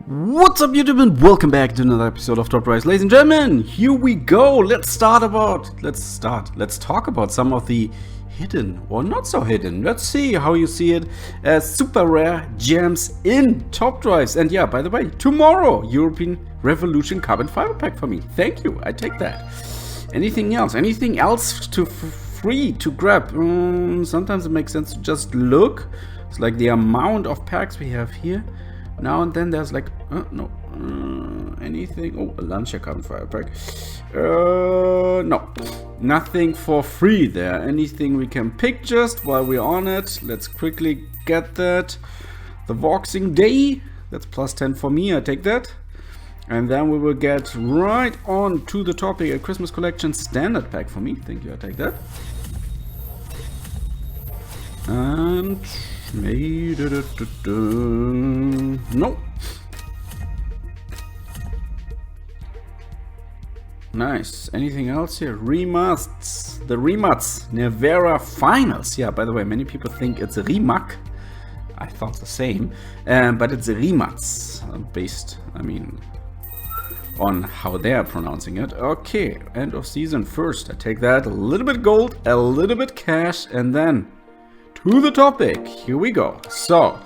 What's up YouTube and welcome back to another episode of Top Price. Ladies and gentlemen, here we go. Let's talk about some of the hidden or not so hidden. Let's see how you see it as super rare gems in Top Drives. And yeah, by the way, tomorrow European Revolution Carbon Fiber Pack for me. Thank you, I take that. Anything else? Anything else to free to grab? Sometimes it makes sense to just look. It's like the amount of packs we have here. Now and then there's like, anything. Oh, a Lancia Carbon Fiber Pack. No, nothing for free there. Anything we can pick just while we're on it. Let's quickly get that. The Boxing Day, that's plus 10 for me, I take that. And then we will get right on to the topic, a Christmas Collection Standard Pack for me. Thank you, I take that. And no. Nice. Anything else here? Remusts. The Remuts Nevera Finals. Yeah, by the way, many people think it's a Remak. I thought the same. But it's a Remuts. Based, on how they are pronouncing it. Okay, end of season first. I take that. A little bit gold, a little bit cash, and then to the topic. Here we go. So,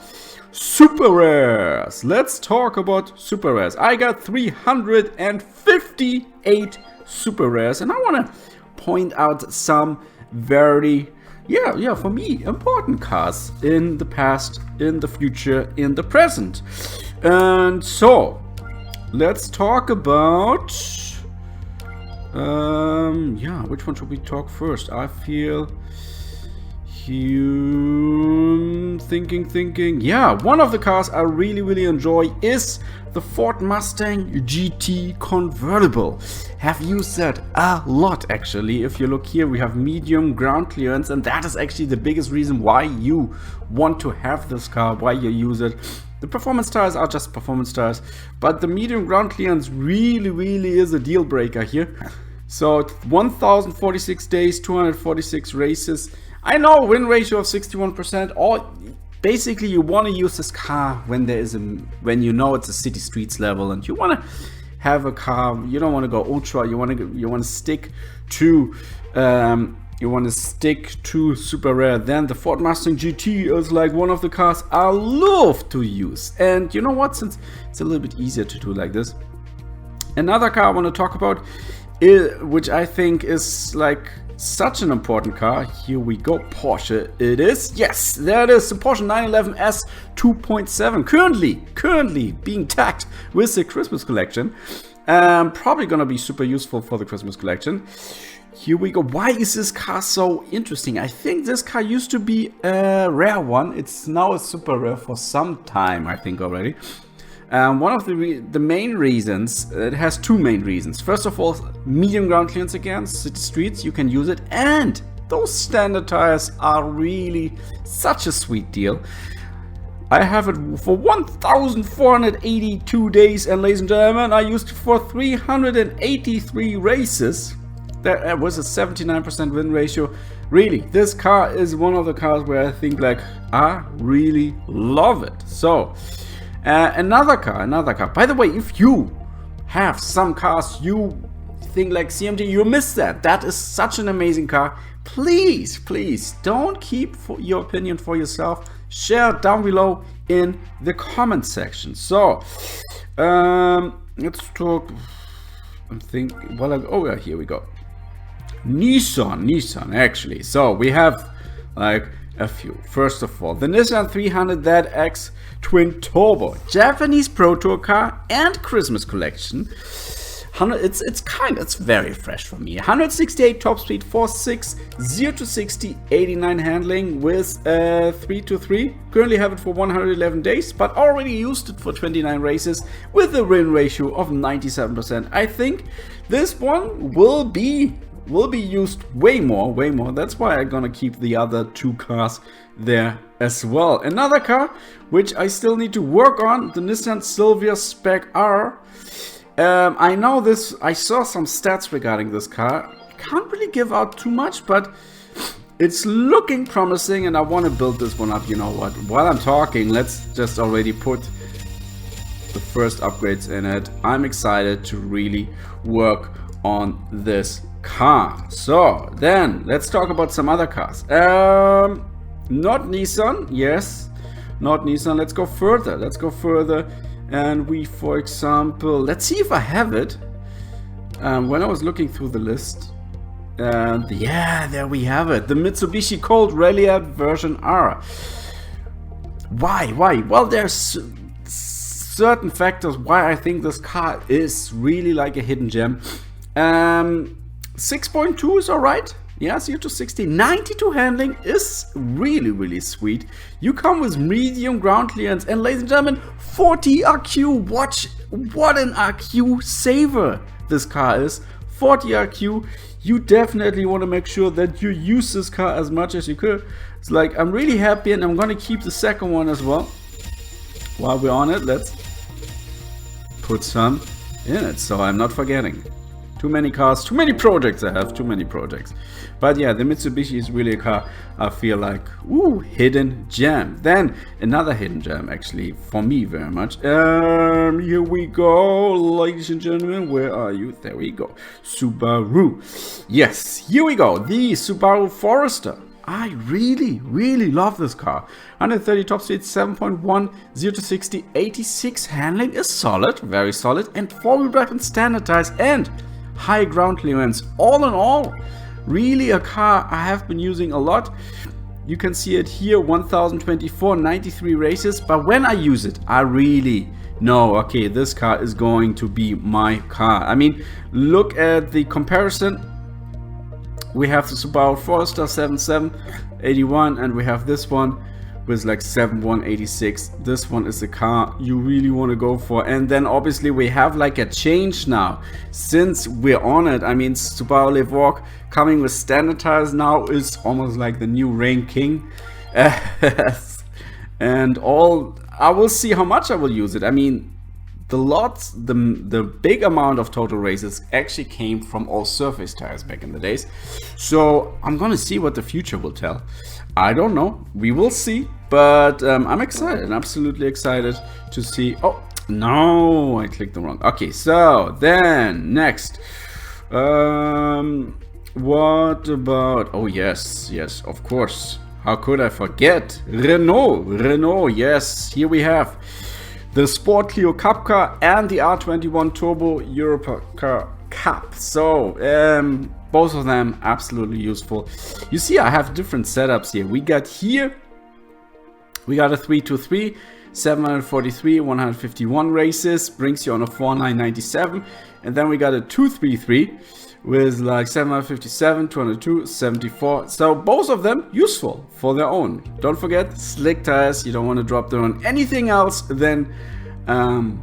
super rares. Let's talk about super rares. I got 358 super rares, and I want to point out some very, for me, important cards in the past, in the future, in the present. And so, let's talk about, which one should we talk first? I feel thinking. Yeah, one of the cars I really enjoy is the Ford Mustang GT convertible. Have used that a lot actually. If you look here, we have medium ground clearance, and that is actually the biggest reason why you want to have this car, why you use it. The performance tires are just performance tires, but the medium ground clearance really is a deal breaker here. So 1046 days, 246 races. I know, win ratio of 61%. Or basically, you want to use this car when when you know it's a city streets level, and you want to have a car. You don't want to go ultra. You want to stick to super rare. Then the Ford Mustang GT is like one of the cars I love to use. And you know what? Since it's a little bit easier to do like this, another car I want to talk about, which I think is like such an important car. Here we go. Porsche it is. Yes, there it is. The Porsche 911 S 2.7 currently being tagged with the Christmas collection. Probably gonna be super useful for the Christmas collection. Here we go. Why is this car so interesting? I think this car used to be a rare one. It's now a super rare for some time, I think already. One of the main reasons, it has two main reasons. First of all, medium ground clearance again, city streets, you can use it. And those standard tires are really such a sweet deal. I have it for 1,482 days, and ladies and gentlemen, I used it for 383 races. That was a 79% win ratio. Really, this car is one of the cars where I think like, I really love it. So, another car. By the way, if you have some cars you think like CMT, you missed that. That is such an amazing car. Please don't keep your opinion for yourself. Share it down below in the comment section. So, let's talk. Here we go. Nissan actually. So we have like a few. First of all, the Nissan 300ZX Twin Turbo, Japanese Pro Tour car and Christmas collection. It's very fresh for me. 168 top speed, 4.6, 0 to 60, 89 handling with 3-3. Currently have it for 111 days, but already used it for 29 races with a win ratio of 97%. I think this one will be used way more. That's why I'm gonna keep the other two cars there as well. Another car which I still need to work on, the Nissan Silvia Spec R. I know this, I saw some stats regarding this car. I can't really give out too much, but it's looking promising, and I want to build this one up. You know what, while I'm talking, let's just already put the first upgrades in it. I'm excited to really work on this car. So then let's talk about some other cars. Not Nissan, yes, not Nissan. Let's go further. And we, for example, let's see if I have it. When I was looking through the list, and yeah, there we have it, the Mitsubishi Colt Ralliart version R. Why? Well, there's certain factors why I think this car is really like a hidden gem. 6.2 is alright. Yeah, 0 to 60. 92 handling is really sweet. You come with medium ground clearance, and ladies and gentlemen, 40 RQ. Watch, what an RQ saver this car is. 40 RQ. You definitely want to make sure that you use this car as much as you could. It's like, I'm really happy, and I'm gonna keep the second one as well. While we're on it, let's put some in it, so I'm not forgetting. Too many cars, too many projects I have, too many projects. But yeah, the Mitsubishi is really a car I feel like, ooh, hidden gem. Then another hidden gem, actually, for me very much. Here we go, ladies and gentlemen, where are you? There we go, Subaru. Yes, here we go, the Subaru Forester. I really love this car. 130 top speed, 7.1, 0 to 60, 86 handling is solid, very solid, and 4-wheel drive and standardized, and high ground clearance. All in all, really a car I have been using a lot. You can see it here, 1024, 93 races, but when I use it, I really know, okay, this car is going to be my car. I mean, look at the comparison. We have the Subaru Forester 7781, and we have this one with like 7186. This one is the car you really want to go for. And then obviously we have like a change now since we're on it. I mean, Subaru Levorg coming with standardized now is almost like the new Reign King. And all, I will see how much I will use it. I mean, the big amount of total races actually came from all surface tires back in the days. So I'm gonna see what the future will tell. I don't know, we will see, but I'm excited, absolutely excited to see. Oh no, I clicked the wrong. Okay, so then next, what about, oh yes, of course, how could I forget Renault, yes, here we have the Sport Clio Cup car and the R21 Turbo Europcar Cup. So both of them absolutely useful. You see, I have different setups here. We got a 323, 743, 151 races, brings you on a 4997, and then we got a 233 with like 757, 202, 74. So both of them useful for their own. Don't forget, slick tires. You don't want to drop them on anything else than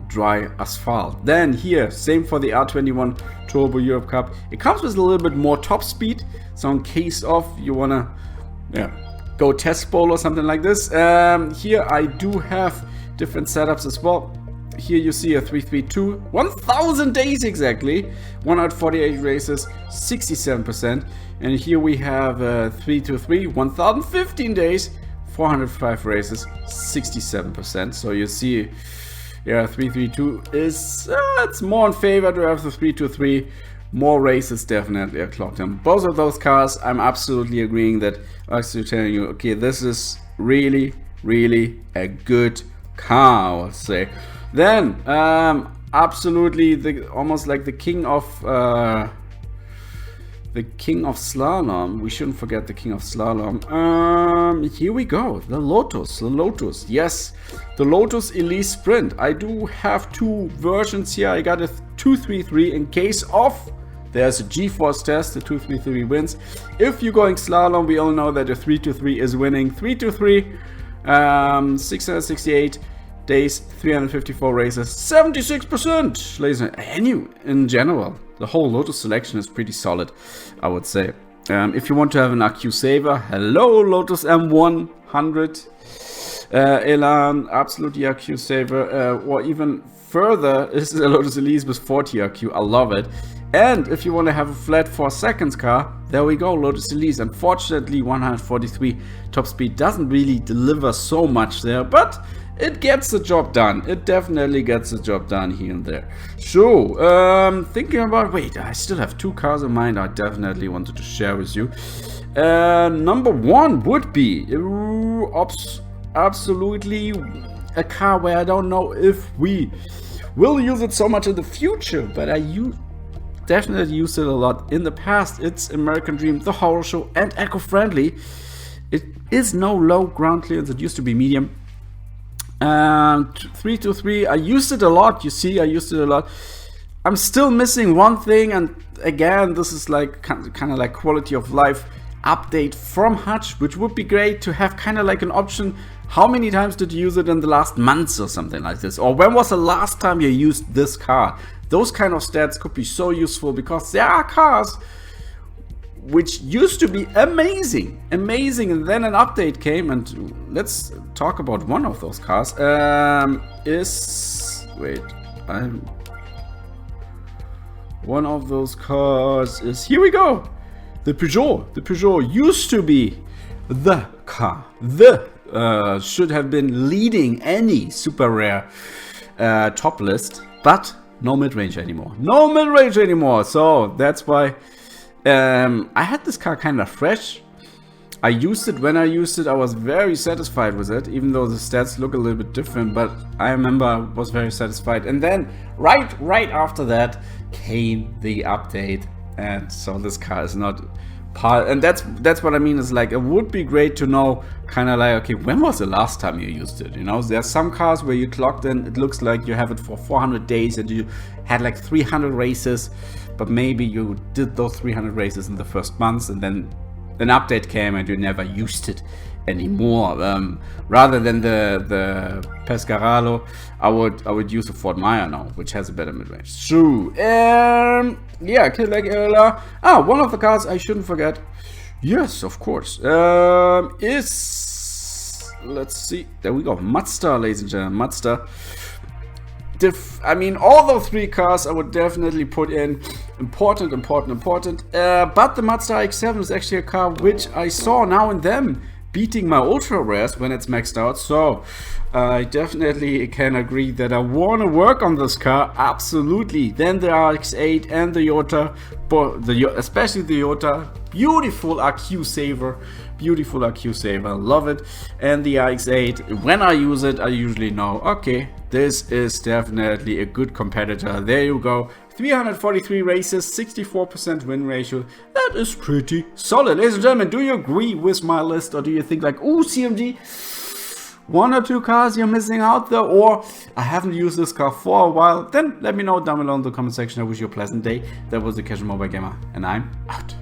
dry asphalt. Then here, same for the R21 Turbo Europe Cup. It comes with a little bit more top speed. So in case of you want to go test bowl or something like this. Here I do have different setups as well. Here you see a 332, 1000 days exactly, 148 races, 67%. And here we have a 323, 1015 days, 405 races, 67%. So you see, yeah, 332 is, it's more in favor to have the 323. More races definitely are clocked in. Both of those cars, I'm absolutely agreeing that, actually telling you, okay, this is really a good car, I would say. Then, absolutely, almost like the king of slalom. We shouldn't forget the king of slalom. Here we go. The Lotus. Yes, the Lotus Elise Sprint. I do have two versions here. I got a 233 in case of there's a G-force test. The 233 wins. If you're going slalom, we all know that the 323 is winning. 323, 668. days, 354 races, 76%, ladies and you in general. The whole Lotus selection is pretty solid, I would say. If you want to have an RQ saver, hello Lotus M100, Elan, absolutely RQ saver, or even further is the Lotus Elise with 40 RQ, I love it. And if you want to have a flat 4 seconds car, there we go, Lotus Elise. Unfortunately, 143 top speed doesn't really deliver so much there, but it gets the job done. It definitely gets the job done here and there. So, thinking about, wait, I still have 2 cars in mind I definitely wanted to share with you. Number 1 would be absolutely a car where I don't know if we will use it so much in the future, but I definitely used it a lot in the past. It's American Dream, the Horror Show, and eco-friendly. It is no low ground clearance, it used to be medium. 323, I used it a lot, you see, I used it a lot. I'm still missing one thing, and again, this is like kind of like quality of life update from Hutch, which would be great to have kind of like an option. How many times did you use it in the last months or something like this? Or when was the last time you used this car? Those kind of stats could be so useful, because there are cars which used to be amazing, and then an update came, and let's talk about one of those cars. One of those cars is, here we go, the Peugeot. The Peugeot used to be the car, should have been leading any super rare top list, but no mid-range anymore. So that's why I had this car kind of fresh. I used it. When I used it, I was very satisfied with it, even though the stats look a little bit different, but I remember I was very satisfied. And then right after that came the update, and so this car is not part, and that's what I mean, is like, it would be great to know kind of like, okay, when was the last time you used it? You know, there's some cars where you clocked in, it looks like you have it for 400 days and you had like 300 races, but maybe you did those 300 races in the first months, and then an update came and you never used it anymore. Rather than the Pescarolo, I would use a Ford Maya now, which has a better mid-range. So, yeah, Cadillac Erla. One of the cars I shouldn't forget. Yes, of course. Is, let's see, there we go, Mazda, ladies and gentlemen, Mazda. I mean, all those 3 cars I would definitely put in important. But the Mazda RX-7 is actually a car which I saw now and then beating my ultra rares when it's maxed out. So I definitely can agree that I want to work on this car, absolutely. Then the RX-8 and the Toyota, especially the Toyota, beautiful RQ saver, love it. And the RX-8, when I use it, I usually know, okay, this is definitely a good competitor. There you go, 343 races, 64% win ratio. That is pretty solid. Ladies and gentlemen, do you agree with my list, or do you think like, ooh, CMG, 1 or 2 cars you're missing out there, or I haven't used this car for a while? Then let me know down below in the comment section. I wish you a pleasant day. That was the Casual Mobile Gamer, and I'm out.